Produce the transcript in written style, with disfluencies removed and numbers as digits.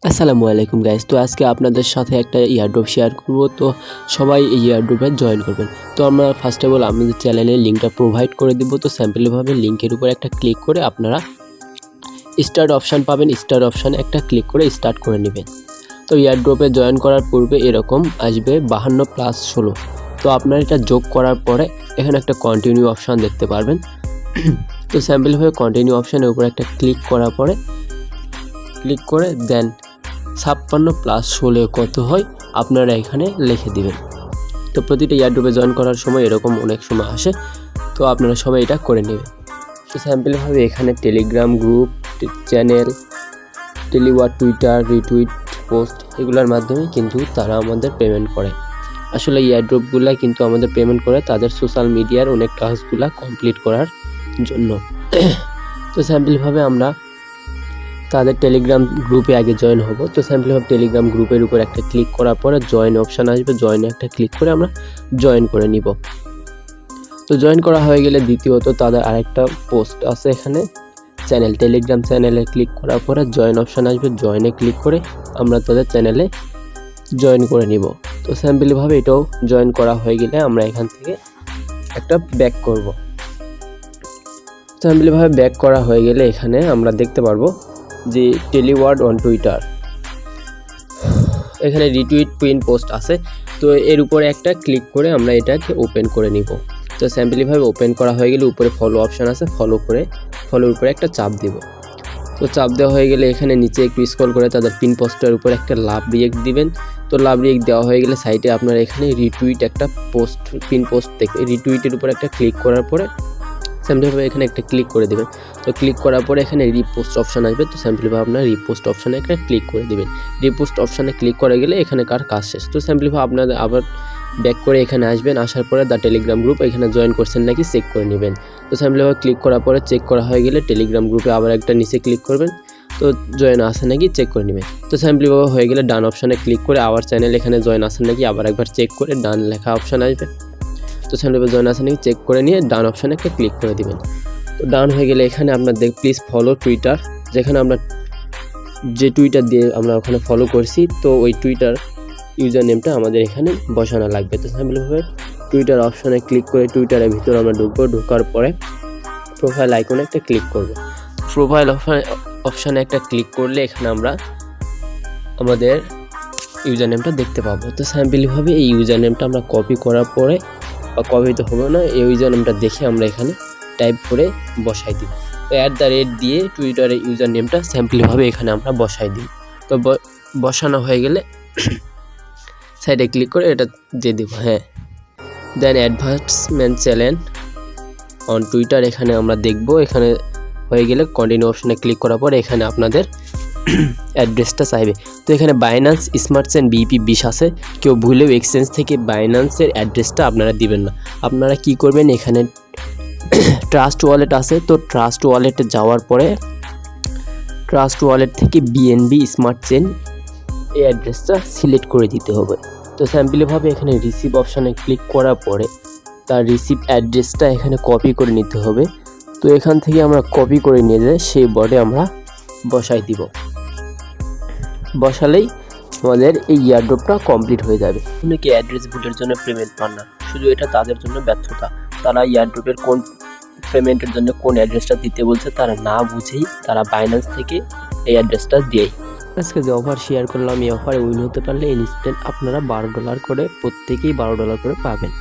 আসসালামু আলাইকুম গাইস। তো আজকে আপনাদের সাথে একটা ইয়ারড্রপ শেয়ার করব। তো সবাই এই ইয়ারড্রপে জয়েন করবেন। তো আমরা ফার্স্ট অফ অল আমাদের চ্যানেলের লিঙ্কটা প্রোভাইড করে দেব। তো স্যাম্পলভাবে লিঙ্কের উপর একটা ক্লিক করে আপনারা স্টার্ট অপশান পাবেন। স্টার্ট অপশানে একটা ক্লিক করে স্টার্ট করে নেবেন। তো ইয়ারড্রপে জয়েন করার পূর্বে এরকম আসবে 52+16। তো আপনারা এটা যোগ করার পরে এখানে একটা কন্টিনিউ অপশান দেখতে পারবেন। তো স্যাম্পলভাবে কন্টিনিউ অপশানের উপর একটা ক্লিক করার পরে ক্লিক করে দেন 56+16 কত হয় আপনারা এখানে লিখে দিবেন। তো প্রতিটা ইয়ারড্রপে জয়েন করার সময় এরকম অনেক সময় আসে, তো আপনারা সবাই এটা করে নেবেন। তো স্যাম্পলভাবে এখানে টেলিগ্রাম গ্রুপ, চ্যানেল, টেলিওয়ার, টুইটার, রিটুইট, পোস্ট এগুলোর মাধ্যমে কিন্তু তারা আমাদের পেমেন্ট করে। আসলে ইয়ারড্রপগুলো কিন্তু আমাদের পেমেন্ট করে তাদের সোশ্যাল মিডিয়ার অনেক টাস্কগুলো কমপ্লিট করার জন্য। তো স্যাম্পলভাবে আমরা তাদের টেলিগ্রাম গ্রুপে আগে জয়েন হব। তো স্যাম্পলভাবে টেলিগ্রাম গ্রুপের উপর একটা ক্লিক করার পরে জয়েন অপশান আসবে। জয়েনে একটা ক্লিক করে আমরা জয়েন করে নিব। তো জয়েন করা হয়ে গেলে দ্বিতীয়ত তাদের আরেকটা পোস্ট আছে এখানে চ্যানেল, টেলিগ্রাম চ্যানেলে ক্লিক করার পরে জয়েন অপশান আসবে। জয়েনে ক্লিক করে আমরা তাদের চ্যানেলে জয়েন করে নিব। তো স্যাম্পলভাবে এটাও জয়েন করা হয়ে গেলে আমরা এখান থেকে একটা ব্যাক করব। স্যাম্পলভাবে ব্যাক করা হয়ে গেলে এখানে আমরা দেখতে পারবো যে টেলিওয়ার্ড অন টুইটার, এখানে রিটুইট, পিন, পোস্ট আছে। তো এর উপরে একটা ক্লিক করে আমরা এটাকে ওপেন করে নিব। তো স্যাম্পলভাবে ওপেন করা হয়ে গেলে উপরে ফলো অপশান আছে, ফলোর উপরে একটা চাপ দিব। তো চাপ দেওয়া হয়ে গেলে এখানে নিচে একটু স্ক্রল করে তাদের পিন পোস্টের উপরে একটা লাভ রিয়েক্ট দিবেন। তো লাভ রিয়েক্ট দেওয়া হয়ে গেলে সাইটে আপনারা এখানে রিটুইট একটা পোস্ট, পিন পোস্ট থেকে রিটুইটের উপর একটা ক্লিক করার পরে স্যাম্পলভাবে এখানে একটা ক্লিক করে দেবেন। তো ক্লিক করার পরে এখানে রিপোস্ট অপশান আসবে। তো স্যাম্পলভাবে আপনারা রিপোস্ট অপশানে একটা ক্লিক করে দেবেন। রিপোস্ট অপশানে ক্লিক করে গেলে এখানে কাজ শেষ। তো স্যাম্পলভাবে আপনাদের আবার ব্যাক করে এখানে আসবেন। আসার পরে দ্য টেলিগ্রাম গ্রুপ এখানে জয়েন করছেন নাকি চেক করে নেবেন। তো স্যাম্পলভাবে ক্লিক করার পরে চেক করা হয়ে গেলে টেলিগ্রাম গ্রুপে আবার একটা নিচে ক্লিক করবেন। তো জয়েন আসে নাকি চেক করে নেবেন। তো স্যাম্পলভাবে হয়ে গেলে ডান অপশানে ক্লিক করে আবার চ্যানেল এখানে জয়েন আসেন নাকি আবার একবার চেক করে ডান লেখা অপশান আসবে। তো স্যাম্পলভাবে জয়েন আসে নাকি চেক করে নিয়ে ডান অপশানে একটা ক্লিক করে দিবেন। তো ডান হয়ে গেলে এখানে আপনার প্লিজ ফলো টুইটার, যেখানে আমরা যে টুইটার দিয়ে আমরা ওখানে ফলো করছি তো ওই টুইটার ইউজার নেমটা আমাদের এখানে বসানো লাগবে। তো স্যাম্পলভাবে টুইটার অপশানে ক্লিক করে টুইটারের ভিতরে আমরা ঢুকবো। ঢোকার পরে প্রোফাইল আইকনে একটা ক্লিক করব। প্রোফাইল অপশানে একটা ক্লিক করলে এখানে আমরা আমাদের ইউজার নেমটা দেখতে পাবো। তো স্যাম্পলভাবে এই ইউজার নেমটা আমরা কপি করার পরে, বা কপি তো হবে না, এই ইউজার নেমটা দেখে আমরা এখানে টাইপ করে বসাই দিই। তো @ দিয়ে টুইটারের ইউজার নেমটা স্যাম্পলভাবে এখানে আমরা বসাই দিই। তো বসানো হয়ে গেলে সাইডে ক্লিক করে এটা দিয়ে দিব। হ্যাঁ, দেন অ্যাডভার্টাইজমেন্ট চ্যানেল অন টুইটার এখানে আমরা দেখব। এখানে হয়ে গেলে কন্টিনিউ অপশানে ক্লিক করার পর এখানে আপনাদের অ্যাড্রেসটা চাইবে। তো এখানে বাইন্যান্স স্মার্ট চেইন BEP20 আছে। কেউ ভুলেও এক্সচেঞ্জ থেকে বাইন্যান্সের অ্যাড্রেসটা আপনারা দিবেন না। আপনারা কি করবেন, এখানে ট্রাস্ট ওয়ালেট আছে। তো ট্রাস্ট ওয়ালেটে যাওয়ার পরে ট্রাস্ট ওয়ালেট থেকে BNB স্মার্ট চেইন এই অ্যাড্রেসটা সিলেক্ট করে দিতে হবে। তো স্যাম্পলভাবে এখানে রিসিভ অপশানে ক্লিক করার পরে তার রিসিভ অ্যাড্রেসটা এখানে কপি করে নিতে হবে। তো এখান থেকে আমরা কপি করে নিয়ে যাই সেই বোর্ডে আমরা বসাই দিব। বসালেই আমাদের এই ইয়ারড্রপটা কমপ্লিট হয়ে যাবে। অনেকে অ্যাড্রেস ভুলের জন্য পেমেন্ট পান না, শুধু এটা তাদের জন্য ব্যর্থতা। তারা ইয়ারড্রপের কোন পেমেন্টের জন্য কোন অ্যাড্রেসটা দিতে বলছে তারা না বুঝেই তারা বাইন্যান্স থেকে এই অ্যাড্রেসটা দেয়। আজকে যে অফার শেয়ার করলাম, এই অফারে উইন হতে পারলে ইনস্ট্যান্ট আপনারা $12 করে প্রত্যেকেই $12 করে পাবেন।